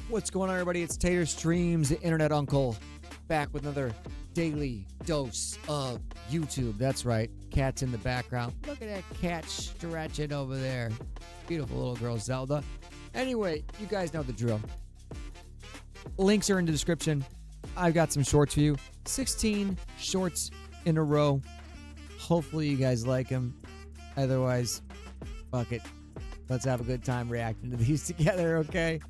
What's going on, everybody? It's Tater Streams, the Internet Uncle, back with another daily dose of YouTube. That's right, cat's in the background. Look at that cat stretching over there. Beautiful little girl, Zelda. Anyway, you guys know the drill. Links are in the description. I've got some shorts for you. 16 shorts in a row. Hopefully you guys like them. Otherwise, fuck it. Let's have a good time reacting to these together, okay?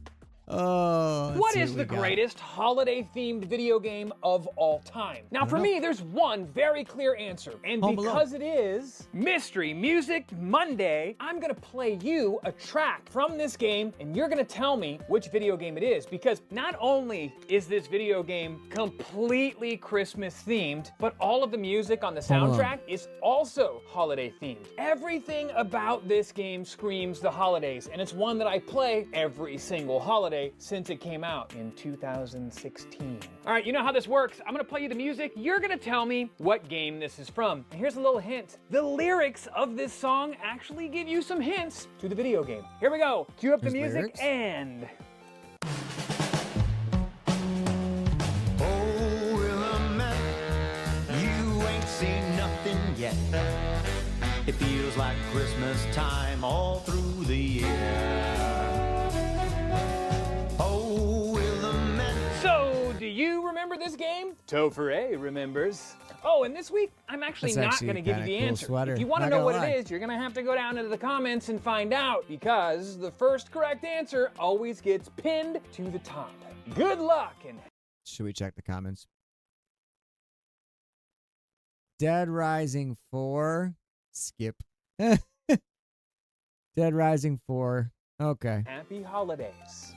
Oh, what is the greatest holiday-themed video game of all time? Now, for me, there's one very clear answer. And because it is Mystery Music Monday, I'm gonna play you a track from this game, and you're gonna tell me which video game it is. Because not only is this video game completely Christmas-themed, but all of the music on the soundtrack is also holiday-themed. Everything about this game screams the holidays, and it's one that I play every single holiday since it came out in 2016. All right, you know how this works. I'm gonna play you the music. You're gonna tell me what game this is from. And here's a little hint. The lyrics of this song actually give you some hints to the video game. Here we go. Cue up the music lyrics. And... Oh, Willamette, you ain't seen nothing yet. It feels like Christmas time all through the year. Do you remember this game? Topher remembers. Oh, and this week, I'm actually not going to give you the answer. Sweater. If you want to know what it is, you're going to have to go down into the comments and find out, because the first correct answer always gets pinned to the top. Good luck. And should we check the comments? Dead Rising 4. Skip. Dead Rising 4. Okay. Happy holidays.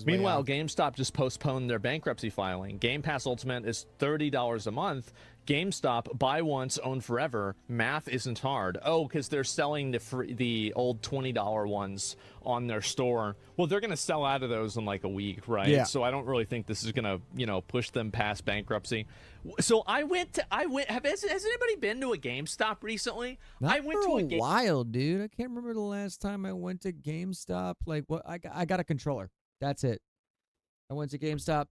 Meanwhile, GameStop just postponed their bankruptcy filing. Game Pass Ultimate is $30 a month. GameStop, buy once, own forever. Math isn't hard. Oh, because they're selling the old $20 ones on their store. Well, they're going to sell out of those in like a week, right? Yeah. So I don't really think this is going to, push them past bankruptcy. So has anybody been to a GameStop recently? I went to a while, dude. I can't remember the last time I went to GameStop. Like, what? I got a controller. That's it. I went to GameStop,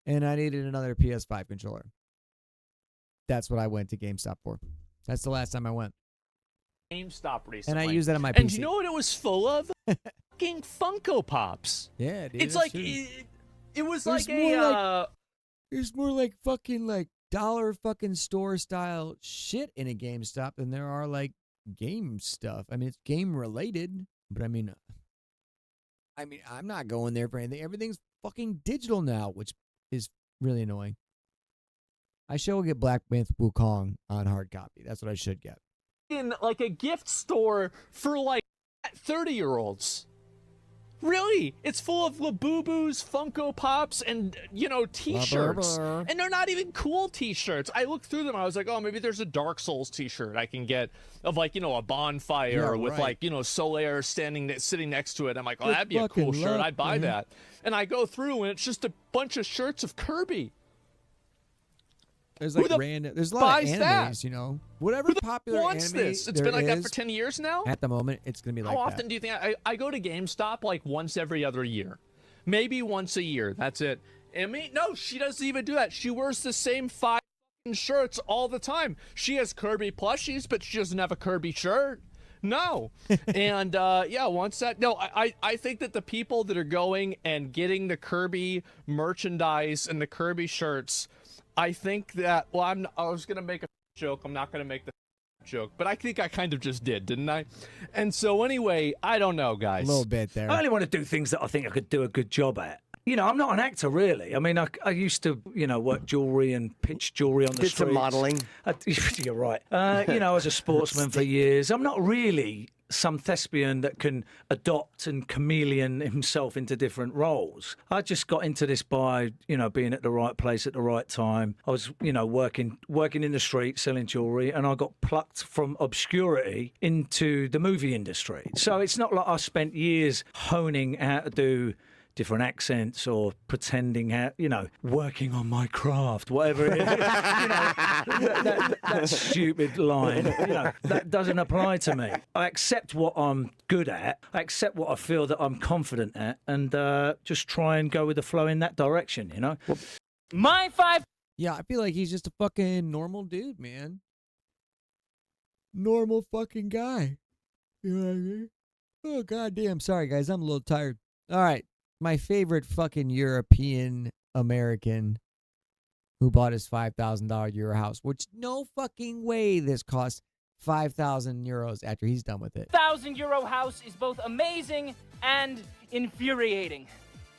and I needed another PS5 controller. That's what I went to GameStop for. That's the last time I went. GameStop recently. And I used that on my PC. And you know what it was full of? Fucking Funko Pops. Yeah, dude. It's like, it was There's like a... There's more like fucking like dollar fucking store style shit in a GameStop than there are like game stuff. I mean, it's game related, but I mean, I'm not going there for anything. Everything's fucking digital now, which is really annoying. I should get Black Myth Wukong on hard copy. That's what I should get. In like a gift store for like 30-year-olds. Really? It's full of Labubu's, Funko Pops, and, T-shirts. And they're not even cool T-shirts. I looked through them. I was like, oh, maybe there's a Dark Souls T-shirt I can get of, like, a bonfire with, like, Solaire sitting next to it. I'm like, oh, that'd be a cool shirt. I'd buy that. And I go through, and it's just a bunch of shirts of Kirby. There's like there's a lot of animes, Whatever popular wants anime this? It's been like that for 10 years now? At the moment, it's going to be like that. How often do you think I go to GameStop like once every other year? Maybe once a year. That's it. No, she doesn't even do that. She wears the same 5 shirts all the time. She has Kirby plushies, but she doesn't have a Kirby shirt. No. And once that... No, I think that the people that are going and getting the Kirby merchandise and the Kirby shirts... I think that, I was going to make a joke. I'm not going to make the joke, but I think I kind of just did, didn't I? And so anyway, I don't know, guys. A little bit there. I only want to do things that I think I could do a good job at. I'm not an actor, really. I mean, I used to, work jewellery and pitch jewellery on the streets. Did some modelling. You're right. I was a sportsman for years. I'm not really some thespian that can adopt and chameleon himself into different roles. I just got into this by, being at the right place at the right time. I was, working in the street selling jewellery, and I got plucked from obscurity into the movie industry. So it's not like I spent years honing how to do different accents or pretending, working on my craft, whatever it is. That stupid line, that doesn't apply to me. I accept what I'm good at. I accept what I feel that I'm confident at, and just try and go with the flow in that direction, My 5. Yeah, I feel like he's just a fucking normal dude, man. Normal fucking guy. You know what I mean? Oh, goddamn. Sorry, guys. I'm a little tired. All right. My favorite fucking European American who bought his $5,000 Euro house, which no fucking way this costs 5,000 euros after he's done with it. €1,000 house is both amazing and infuriating.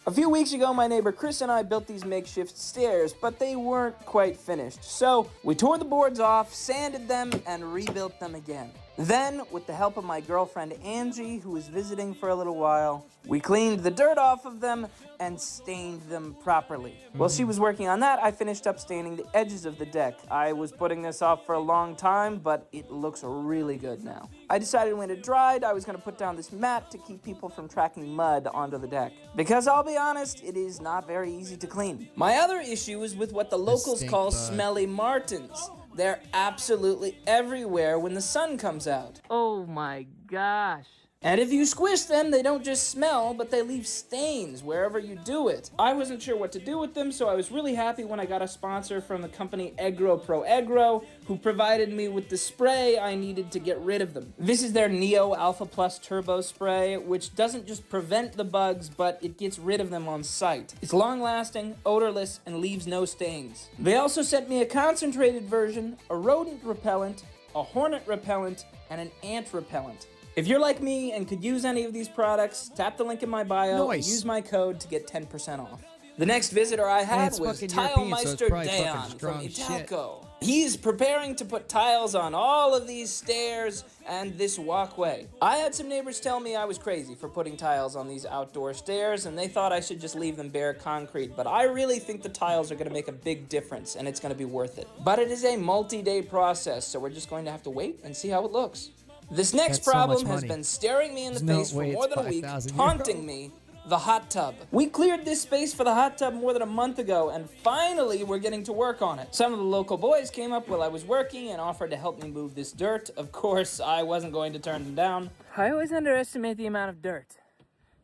A few weeks ago, my neighbor Chris and I built these makeshift stairs, but they weren't quite finished. So we tore the boards off, sanded them, and rebuilt them again. Then, with the help of my girlfriend Angie, who was visiting for a little while, we cleaned the dirt off of them and stained them properly. While she was working on that, I finished up staining the edges of the deck. I was putting this off for a long time, but it looks really good now. I decided when it dried, I was going to put down this mat to keep people from tracking mud onto the deck. Because I'll be honest, it is not very easy to clean. My other issue is with what the locals call smelly martins. They're absolutely everywhere when the sun comes out. Oh my gosh. And if you squish them, they don't just smell, but they leave stains wherever you do it. I wasn't sure what to do with them, so I was really happy when I got a sponsor from the company Egro Pro Egro, who provided me with the spray I needed to get rid of them. This is their Neo Alpha Plus Turbo Spray, which doesn't just prevent the bugs, but it gets rid of them on sight. It's long-lasting, odorless, and leaves no stains. They also sent me a concentrated version, a rodent repellent, a hornet repellent, and an ant repellent. If you're like me and could use any of these products, tap the link in my bio and use my code to get 10% off. The next visitor I had was Tilemeister Dayan from Italco. He's preparing to put tiles on all of these stairs and this walkway. I had some neighbors tell me I was crazy for putting tiles on these outdoor stairs, and they thought I should just leave them bare concrete, but I really think the tiles are going to make a big difference, and it's going to be worth it. But it is a multi-day process, so we're just going to have to wait and see how it looks. This next problem has been staring me in the face for more than a week, taunting me, the hot tub. We cleared this space for the hot tub more than a month ago, and finally we're getting to work on it. Some of the local boys came up while I was working and offered to help me move this dirt. Of course, I wasn't going to turn them down. I always underestimate the amount of dirt.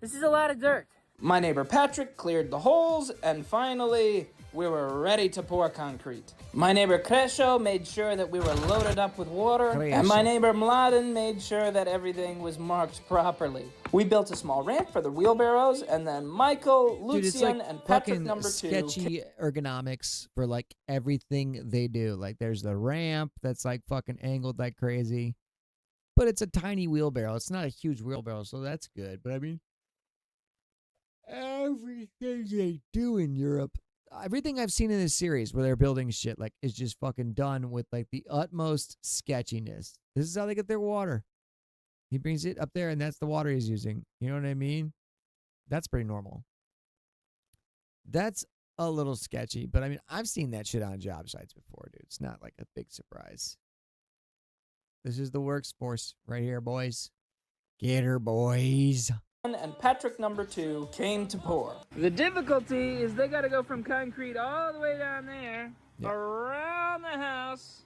This is a lot of dirt. My neighbor Patrick cleared the holes, and finally, we were ready to pour concrete. My neighbor Kresho made sure that we were loaded up with water, and my neighbor Mladen made sure that everything was marked properly. We built a small ramp for the wheelbarrows, and then Michael, Lucian, and Patrick number 2. Sketchy ergonomics for like everything they do. Like there's the ramp that's like fucking angled like crazy, but it's a tiny wheelbarrow. It's not a huge wheelbarrow, so that's good. But I mean, everything they do in Europe. Everything I've seen in this series where they're building shit like is just fucking done with like the utmost sketchiness. This is how they get their water. He brings it up there and that's the water he's using. You know what I mean? That's pretty normal. That's a little sketchy, but I mean, I've seen that shit on job sites before, dude. It's not like a big surprise. This is the workforce right here, boys. Get her, boys. And Patrick number 2 came to pour. The difficulty is they gotta go from concrete all the way down there, around the house,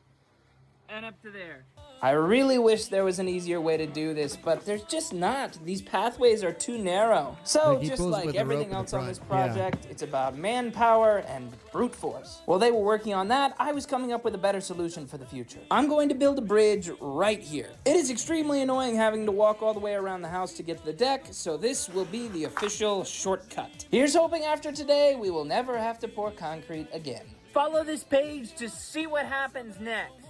and up to there. I really wish there was an easier way to do this, but there's just not. These pathways are too narrow. So, just like everything else on this project, it's about manpower and brute force. While they were working on that, I was coming up with a better solution for the future. I'm going to build a bridge right here. It is extremely annoying having to walk all the way around the house to get to the deck, so this will be the official shortcut. Here's hoping after today, we will never have to pour concrete again. Follow this page to see what happens next.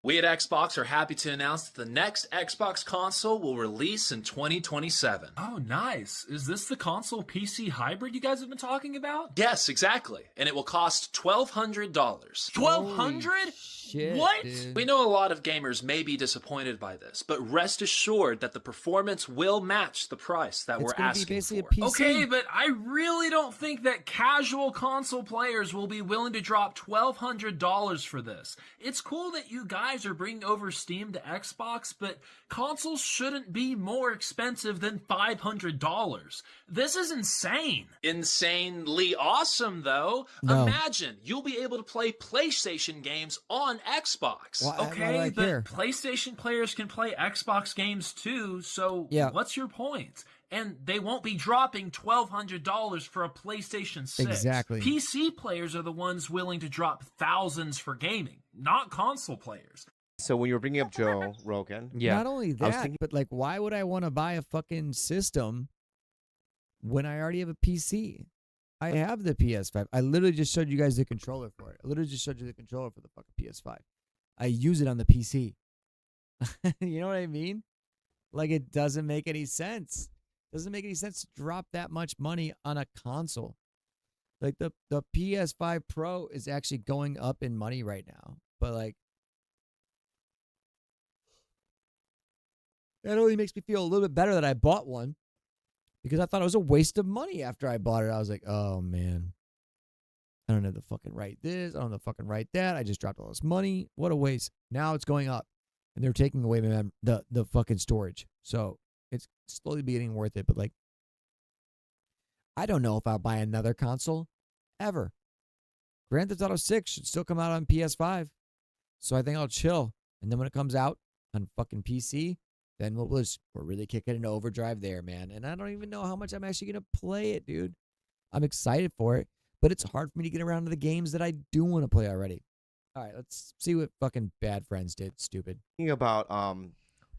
We at Xbox are happy to announce that the next Xbox console will release in 2027. Oh, nice. Is this the console PC hybrid you guys have been talking about? Yes, exactly. And it will cost $1,200. $1,200? shit. What? Dude. We know a lot of gamers may be disappointed by this, but rest assured that the performance will match the price that It's we're gonna be asking basically for. a PC. Okay, but I really don't think that casual console players will be willing to drop $1,200 for this. It's cool that you guys are bringing over Steam to Xbox, but consoles shouldn't be more expensive than $500. This is insane. Insanely awesome, though. No. Imagine you'll be able to play PlayStation games on Xbox. Why do Okay, I but care? PlayStation players can play Xbox games too, so Yeah. what's your point? And they won't be dropping $1,200 for a PlayStation 6. Exactly. PC players are the ones willing to drop thousands for gaming, not console players. So when you were bringing up Joe Rogan, Not only was that, thinking- but like, why would I want to buy a fucking system when I already have a PC? I have the PS5. I literally just showed you guys the controller for it. I literally just showed you the controller for the fucking PS5. I use it on the PC. You know what I mean? Like, it doesn't make any sense. Doesn't make any sense to drop that much money on a console. Like, the PS5 Pro is actually going up in money right now. But like, that only makes me feel a little bit better that I bought one, because I thought it was a waste of money after I bought it. I was like, oh, man. I don't have to fucking write this. I don't have to fucking write that. I just dropped all this money. What a waste. Now it's going up, and they're taking away the fucking storage. So it's slowly getting worth it. But like, I don't know if I'll buy another console ever. Grand Theft Auto 6 should still come out on PS5. So I think I'll chill. And then when it comes out on fucking PC, then we're really kicking into overdrive there, man. And I don't even know how much I'm actually going to play it, dude. I'm excited for it, but it's hard for me to get around to the games that I do want to play already. All right, let's see what fucking Bad Friends did, stupid. thinking about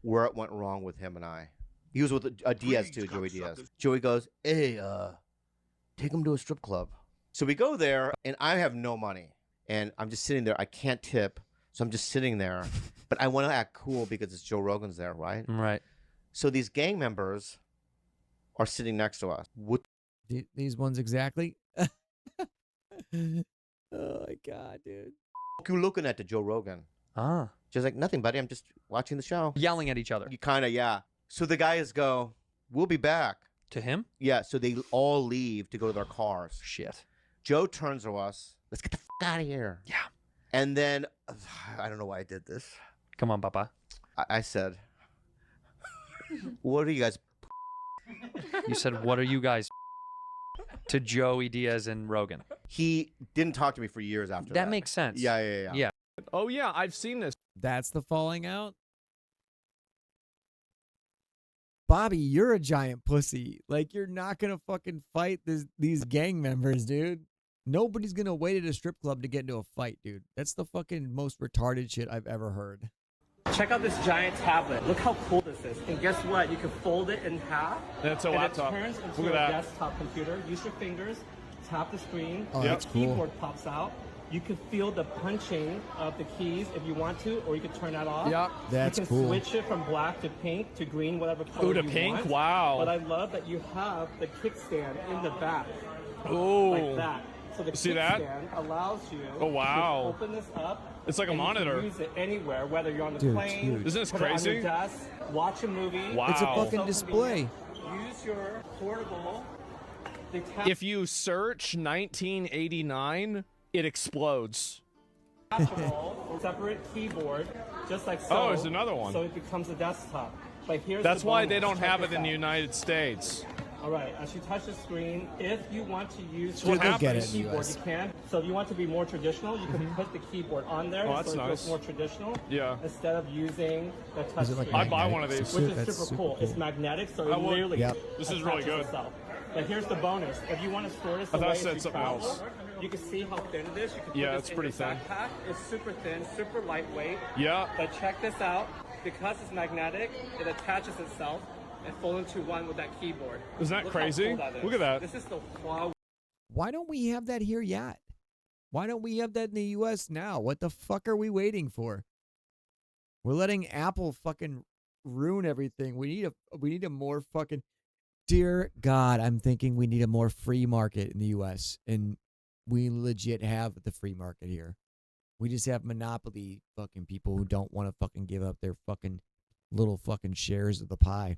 where it went wrong with him and I. He was with a Diaz too, Joey Diaz. Joey goes, hey, take him to a strip club. So we go there, and I have no money. And I'm just sitting there. I can't tip, so I'm just sitting there. But I want to act cool because it's Joe Rogan's there, right? Right. So these gang members are sitting next to us. What? These ones exactly? Oh, my God, dude. You looking at the Joe Rogan? Ah. Just like, nothing, buddy. I'm just watching the show. Yelling at each other. You kind of, yeah. So the guys go, we'll be back. To him? Yeah, so they all leave to go to their cars. Shit. Joe turns to us. Let's get the fuck out of here. Yeah. And then, I don't know why I did this. Come on, Papa. I said, what are you guys? You said, what are you guys to Joey Diaz and Rogan? He didn't talk to me for years after that. That makes sense. Yeah. Yeah. Oh, yeah, I've seen this. That's the falling out? Bobby, you're a giant pussy. Like, you're not going to fucking fight these gang members, dude. Nobody's going to wait at a strip club to get into a fight, dude. That's the fucking most retarded shit I've ever heard. Check out this giant tablet. Look how cool this is. And guess what? You can fold it in half. That's a and laptop. It turns into Look a at that. desktop computer. Use your fingers, tap the screen. Oh, that's the cool. keyboard pops out. You can feel the punching of the keys if you want to, or you can turn that off. Yep. That's you can cool. switch it from black to pink to green, whatever color Ooh, to you pink? want. Wow. But I love that you have the kickstand in the back. Ooh. Like that. So the See that? kickstand allows you Oh, wow. to open this up. It's like a and monitor. You can use it anywhere, whether you're on the Dude, plane, huge. Isn't this put it on crazy? your desk, watch a movie. Wow. It's a Wow. fucking So display. convenient. Use your portable If you search 1989, it explodes. detachable separate keyboard, just like so. Oh, there's another one. So it becomes a desktop. But here's That's the why bonus. they don't Check have this it in the out. United States. All right, as you touch the screen, if you want to use what Dude, they'll get the it in the keyboard, US. you can. So if you want to be more traditional, you can put the keyboard on there, Oh, that's so it nice. feels more traditional. Yeah. Instead of using the touch Is it like screen. I'd buy one of magnetic? these. Which is That's super super cool. It's magnetic, so I it would- literally Yep. This is really attaches good. itself. But here's the bonus. If you want to store this I thought away it said as you something travel, else. you can see how thin it is. You can put Yeah, this it's in pretty your thin. backpack. It's super thin, super lightweight. Yeah. But check this out. Because it's magnetic, it attaches itself and folds into one with that keyboard. Isn't that Look how crazy? cool that is. Look at that. This is the Huawei. Why don't we have that here yet? Why don't we have that in the U.S. now? What the fuck are we waiting for? We're letting Apple fucking ruin everything. We need a more fucking... Dear God, I'm thinking we need a more free market in the U.S. And we legit have the free market here. We just have monopoly fucking people who don't want to fucking give up their fucking little fucking shares of the pie.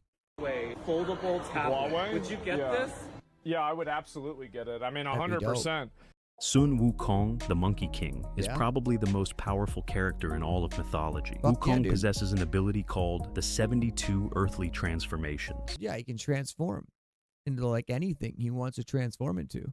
Foldable tablet. Huawei? Would you get Yeah. this? Yeah, I would absolutely get it. I mean, That'd be dope. 100%. Sun Wukong, the Monkey King, is Yeah. probably the most powerful character in all of mythology. Fuck yeah, Wukong dude. possesses an ability called the 72 Earthly Transformations. Yeah, he can transform into like anything he wants to transform into.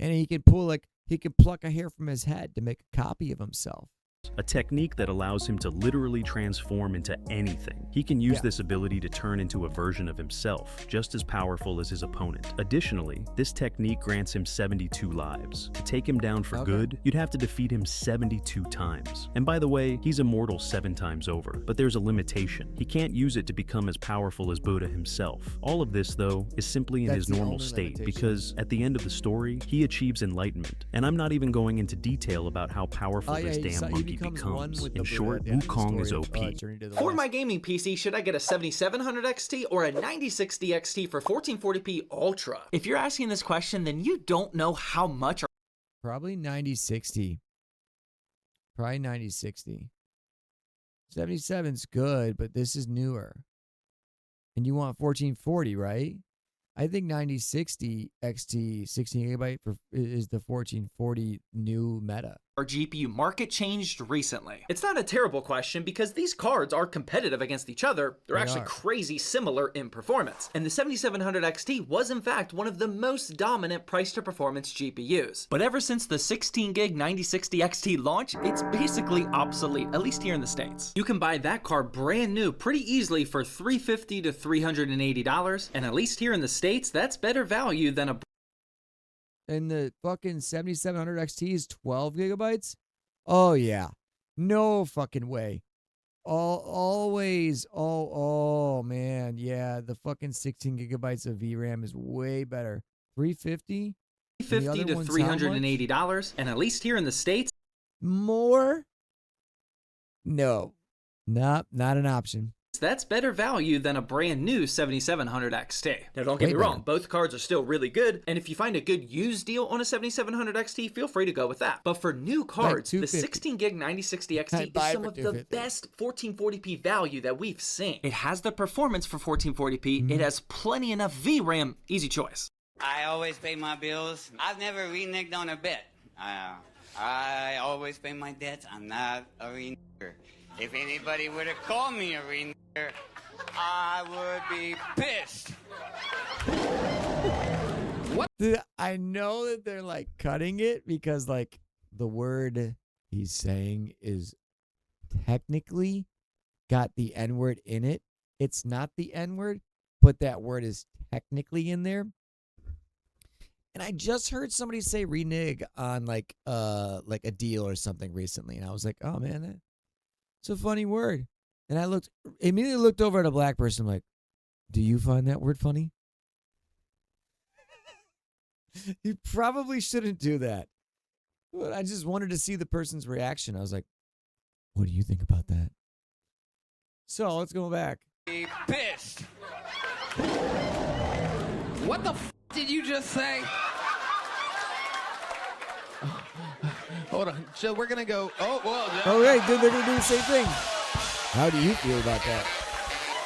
And he can pluck a hair from his head to make a copy of himself. A technique that allows him to literally transform into anything. He can use Yeah. this ability to turn into a version of himself, just as powerful as his opponent. Additionally, this technique grants him 72 lives. To take him down for good, you'd have to defeat him 72 times. And by the way, he's immortal 7 times over, but there's a limitation. He can't use it to become as powerful as Buddha himself. All of this, though, is simply in That's his the normal only state, limitation. because at the end of the story, he achieves enlightenment. And I'm not even going into detail about how powerful this damn monkey becomes one becomes. with In the short, Buddha at the end of the Wukong is story of, OP. Journey to the For West. my gaming PC, should I get a 7700 XT or a 9060 XT for 1440p Ultra? If you're asking this question, then you don't know how much. Probably 9060. Probably 9060. 77's good, but this is newer. And you want 1440, right? I think 9060 XT 16 gigabyte is the 1440 new meta. Our GPU market changed recently? It's not a terrible question because these cards are competitive against each other. They're They actually are. crazy similar in performance. And the 7700 XT was in fact one of the most dominant price to performance GPUs. But ever since the 16 gig 9060 XT launch, it's basically obsolete, at least here in the States. You can buy that card brand new pretty easily for $350 to $380, and at least here in the States, that's better value than a And the fucking 7700 XT is 12 gigabytes? Oh, yeah. No fucking way. Oh, man. Yeah, the fucking 16 gigabytes of VRAM is way better. 350? $350 to $380, and at least here in the States, more? No. Not an option. that's better value than a brand new 7700 XT. Now don't get Way me wrong, better. both cards are still really good, and if you find a good used deal on a 7700 XT, feel free to go with that. But for new cards, the 250. 16 gig 9060 XT I'd buy is it some for of the 250. best 1440p value that we've seen. It has the performance for 1440p, Mm-hmm. it has plenty enough VRAM, easy choice. I always pay my bills. I've never reneged on a bet. I always pay my debts. I'm not a renegger. If anybody were to call me a renegger, I would be pissed. I know that they're like cutting it because like the word he's saying is technically got the N-word in it. It's not the N-word, but that word is technically in there. And I just heard somebody say renege on like a deal or something recently, and I was like, oh man, it's a funny word. And I immediately looked over at a black person like, do you find that word funny? You probably shouldn't do that. But I just wanted to see the person's reaction. I was like, what do you think about that? So let's go back. Be pissed. What the did you just say? Hold on. So we're going to go. Oh, well. Okay, dude, they're going to do the same thing. How do you feel about that?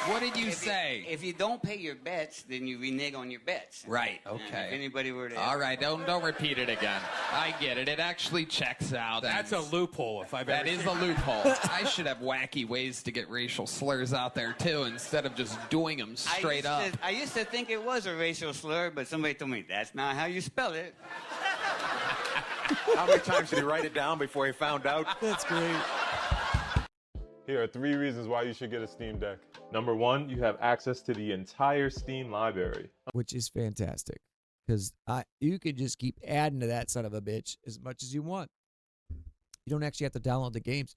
What did you say? If you don't pay your bets, then you renege on your bets. Right. And Okay. if anybody were to... All right. Don't repeat it again. I get it. It actually checks out. That's a loophole if I've That ever is seen a loophole. I should have wacky ways to get racial slurs out there, too, instead of just doing them straight up. I used to think it was a racial slur, but somebody told me that's not how you spell it. How many times did he write it down before he found out? That's great. Here are 3 reasons why you should get a Steam Deck. Number 1, you have access to the entire Steam library. Which is fantastic. Because you could just keep adding to that son of a bitch as much as you want. You don't actually have to download the games.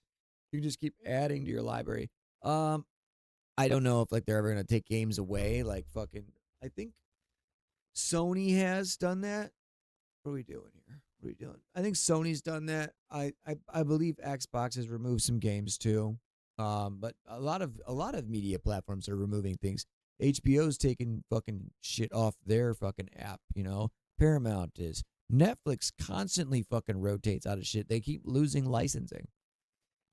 You can just keep adding to your library. I don't know if like they're ever gonna take games away. Like fucking, I think Sony has done that. What are we doing here? What are we doing? I think Sony's done that. I believe Xbox has removed some games too. But a lot of media platforms are removing things. HBO's taking fucking shit off their fucking app, you know. Paramount is. Netflix constantly fucking rotates out of shit. They keep losing licensing.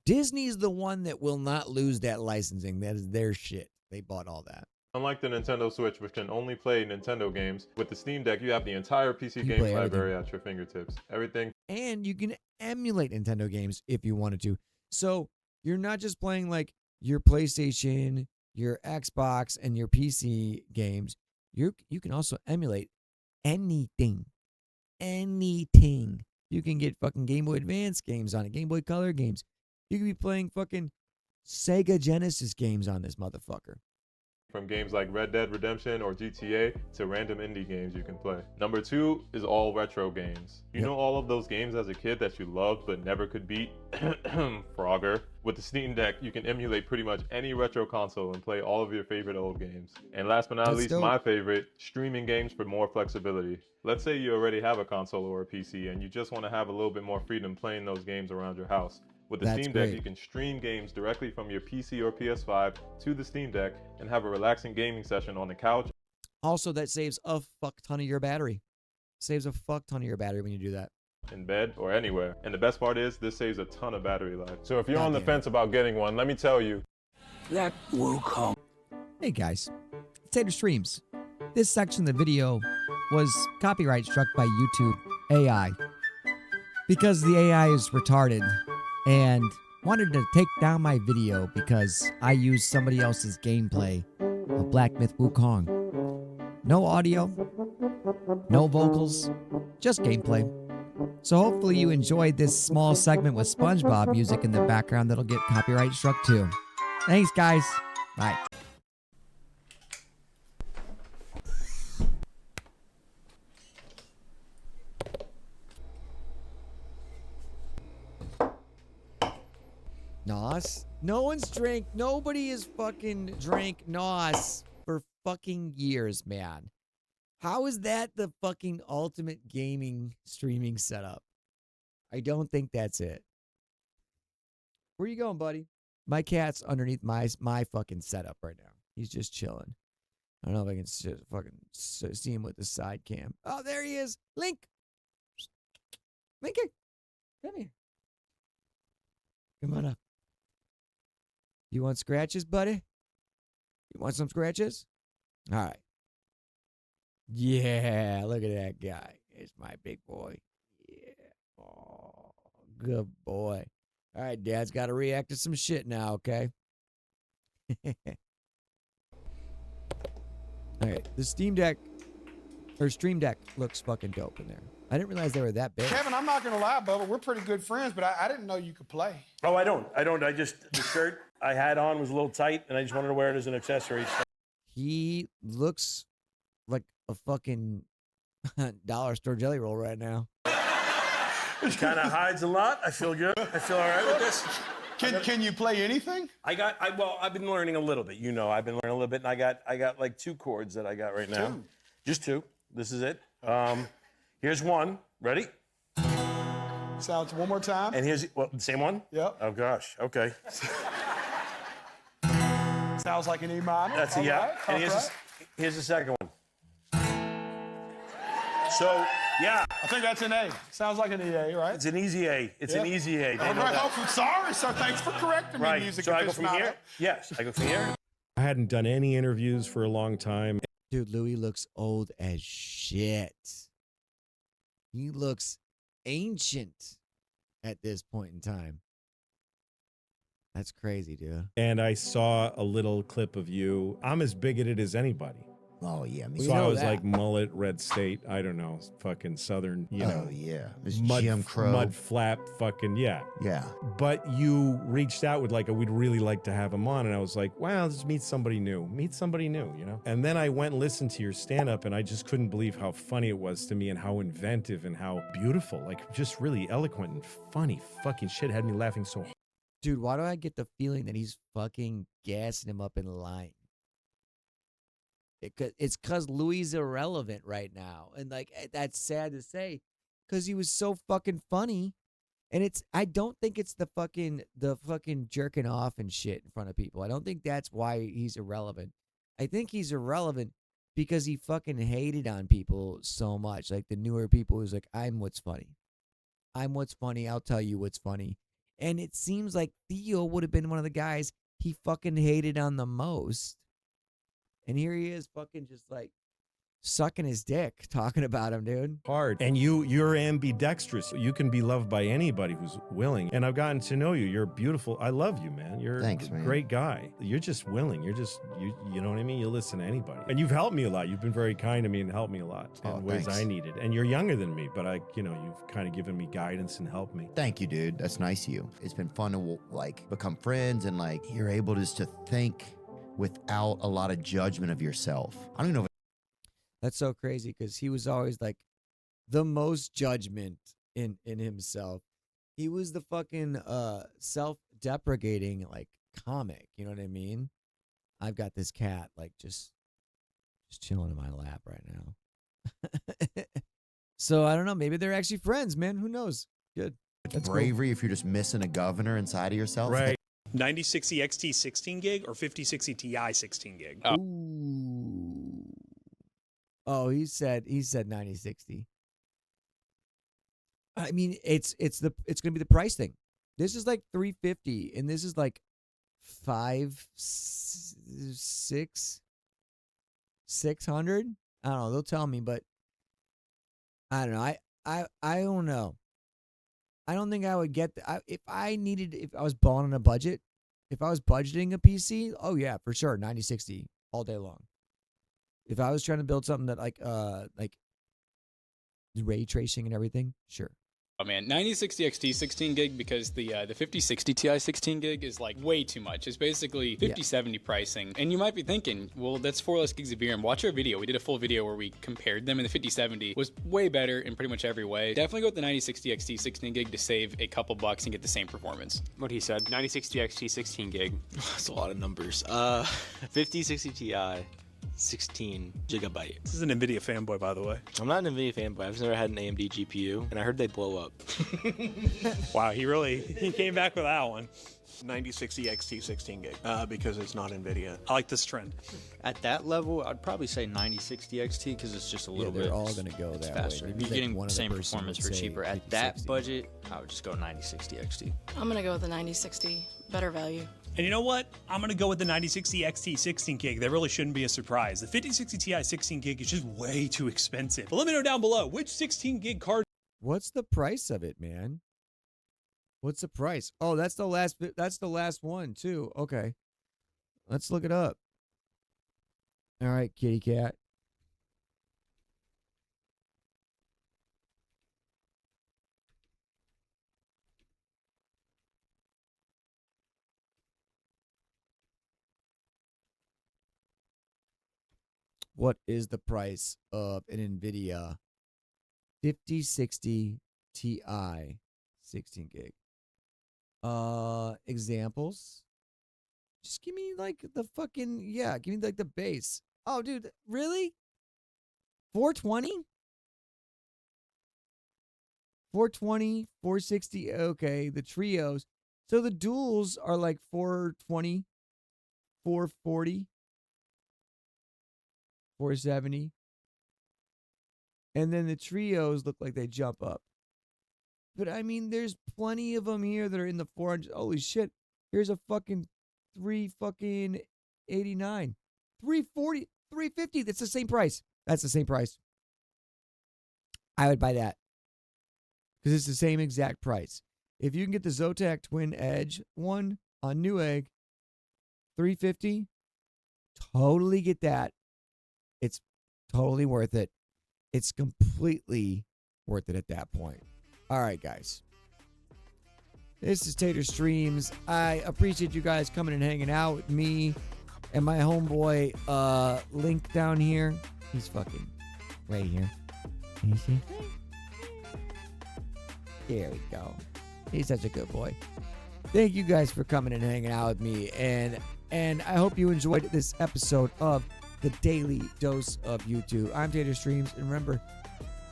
Disney's the one that will not lose that licensing. That is their shit. They bought all that. Unlike the Nintendo Switch, which can only play Nintendo games, with the Steam Deck, you have the entire PC You games play library at your fingertips. Everything. And you can emulate Nintendo games if you wanted to. So you're not just playing like your PlayStation, your Xbox, and your PC games. You can also emulate anything. Anything. You can get fucking Game Boy Advance games on it, Game Boy Color games. You could be playing fucking Sega Genesis games on this motherfucker. From games like Red Dead Redemption or GTA to random indie games you can play. Number 2 is all retro games. You know all of those games as a kid that you loved but never could beat? Frogger. With the Steam Deck, you can emulate pretty much any retro console and play all of your favorite old games. And last but not least, my favorite, streaming games for more flexibility. Let's say you already have a console or a PC and you just want to have a little bit more freedom playing those games around your house. With the Steam Deck, you can stream games directly from your PC or PS5 to the Steam Deck and have a relaxing gaming session on the couch. Also, that saves a fuck ton of your battery. Saves a fuck ton of your battery when you do that. In bed or anywhere. And the best part is, this saves a ton of battery life. So if you're on the fence about getting one, let me tell you. That will come. Hey guys, Tater Streams. This section of the video was copyright struck by YouTube AI. Because the AI is retarded and wanted to take down my video because I used somebody else's gameplay of Black Myth Wukong. No audio, no vocals, just gameplay. So hopefully you enjoyed this small segment with SpongeBob music in the background that'll get copyright struck too. Thanks guys. Bye. Nos. No one's drank. Nobody has fucking drank Nos for fucking years, man. How is that the fucking ultimate gaming streaming setup? I don't think that's it. Where you going, buddy? My cat's underneath my fucking setup right now. He's just chilling. I don't know if I can fucking see him with the side cam. Oh, there he is. Link. Linky. Come here. Come on up. You want scratches, buddy? You want some scratches? All right. Yeah, look at that guy. It's my big boy. Yeah. Oh, good boy. All right, Dad's got to react to some shit now, okay? All right, the Steam Deck, or Stream Deck looks fucking dope in there. I didn't realize they were that big. Kevin, I'm not going to lie, Bubba. We're pretty good friends, but I didn't know you could play. Oh, I don't. I just, the shirt I had on was a little tight, and I just wanted to wear it as an accessory. He looks like a fucking dollar store jelly roll right now. It kind of hides a lot. I feel good. I feel all right with this. Can you play anything? Well, I've been learning a little bit. You know, I've been learning a little bit, and I got like 2 chords that I got right now. 2? Just 2. This is it. Here's one. Ready? Sounds one more time. And here's, well, the same one? Yep. Oh, gosh. Okay. Sounds like an E minor. That's a yeah. Right, and here's the second one. So, yeah. I think that's an A. Sounds like an EA, right? It's an easy A. It's an easy A. All right. Oh, sorry, sir. Thanks for correcting me, music So I go from aficionado. here? Yes, I go from here. I hadn't done any interviews for a long time. Dude, Louis looks old as shit. He looks ancient at this point in time. That's crazy, dude. And I saw a little clip of you. I'm as bigoted as anybody. Oh, yeah. So I was like mullet, red state, I don't know, fucking southern, you know. Oh, yeah. This Mud, Jim Crow. mud flap, fucking, yeah. Yeah. But you reached out with like, we'd really like to have him on. And I was like, wow, just meet somebody new. Meet somebody new, you know? And then I went and listened to your stand-up, and I just couldn't believe how funny it was to me and how inventive and how beautiful, like just really eloquent and funny fucking shit. Had me laughing so hard. Dude, why do I get the feeling that he's fucking gassing him up in line? It's because Louis is irrelevant right now. And like, that's sad to say because he was so fucking funny. And I don't think it's the fucking jerking off and shit in front of people. I don't think that's why he's irrelevant. I think he's irrelevant because he fucking hated on people so much. Like the newer people who's like, I'm what's funny. I'm what's funny. I'll tell you what's funny. And it seems like Theo would have been one of the guys he fucking hated on the most. And here he is fucking just like sucking his dick, talking about him, dude. Hard. And you're ambidextrous. You can be loved by anybody who's willing. And I've gotten to know you. You're beautiful. I love you, man. You're Thanks, a man. great guy. You're just willing. You know what I mean? You listen to anybody. And you've helped me a lot. You've been very kind to me and helped me a lot in ways thanks. I needed. And you're younger than me, but you've kind of given me guidance and helped me. Thank you, dude. That's nice of you. It's been fun to like become friends and like you're able just to think without a lot of judgment of yourself. I don't even know if That's so crazy because he was always like the most judgment in himself. He was the fucking self-deprecating like comic, you know what I mean? I've got this cat like just chilling in my lap right now. So I don't know, maybe they're actually friends, man. Who knows? Good. That's bravery if you're just missing a governor inside of yourself. Right. 9060 XT 16 gig or 5060 Ti 16 gig? Ooh. Oh, he said 9060. I mean, it's gonna be the price thing. This is like $350, and this is like $600. I don't know. They'll tell me, but I don't know. I don't know. I don't think I would get if I was balling on a budget. If I was budgeting a PC, oh yeah, for sure, 9060 all day long. If I was trying to build something that like ray tracing and everything, sure. Oh man, 9060 XT 16 gig because the 5060 Ti 16 gig is like way too much. It's basically 5070 pricing. And you might be thinking, well, that's 4 less gigs of VRAM. Watch our video. We did a full video where we compared them, and the 5070 was way better in pretty much every way. Definitely go with the 9060 XT 16 gig to save a couple bucks and get the same performance. What he said, 9060 XT 16 gig. That's a lot of numbers. 5060 Ti 16 gigabyte. This is an NVIDIA fanboy, by the way. I'm not an NVIDIA fanboy. I've never had an AMD GPU, and I heard they blow up. Wow, he came back with that one. 9060 XT 16 gig because it's not NVIDIA. I like this trend. At that level, I'd probably say 9060 XT because it's just a little bit. They're all going to go that faster. way. You're getting the same performance for cheaper. At that budget, I would just go 9060 XT. I'm going to go with the 9060. Better value. And you know what? I'm going to go with the 9060 XT 16 gig. That really shouldn't be a surprise. The 5060 Ti 16 gig is just way too expensive. But let me know down below, which 16 gig card? What's the price of it, man? What's the price? Oh, that's the last one too. Okay. Let's look it up. All right, kitty cat. What is the price of an NVIDIA 5060 Ti 16 gig? Examples. Just give me like the fucking, give me like the base. Oh, dude, really? 420? 420, 460, okay, the trios. So the duals are like 420, 440, 470. And then the trios look like they jump up. But I mean, there's plenty of them here that are in the 400. Holy shit. Here's a fucking 389. 340, 350. That's the same price. That's the same price. I would buy that. Because it's the same exact price. If you can get the Zotac Twin Edge one on Newegg, 350, totally get that. It's totally worth it. It's completely worth it at that point. All right, guys. This is Tater Streams. I appreciate you guys coming and hanging out with me and my homeboy Link down here. He's fucking right here. Can you see? There we go. He's such a good boy. Thank you guys for coming and hanging out with me. And I hope you enjoyed this episode of the Daily Dose of YouTube. I'm Tater Streams. And remember,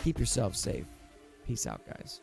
keep yourself safe. Peace out, guys.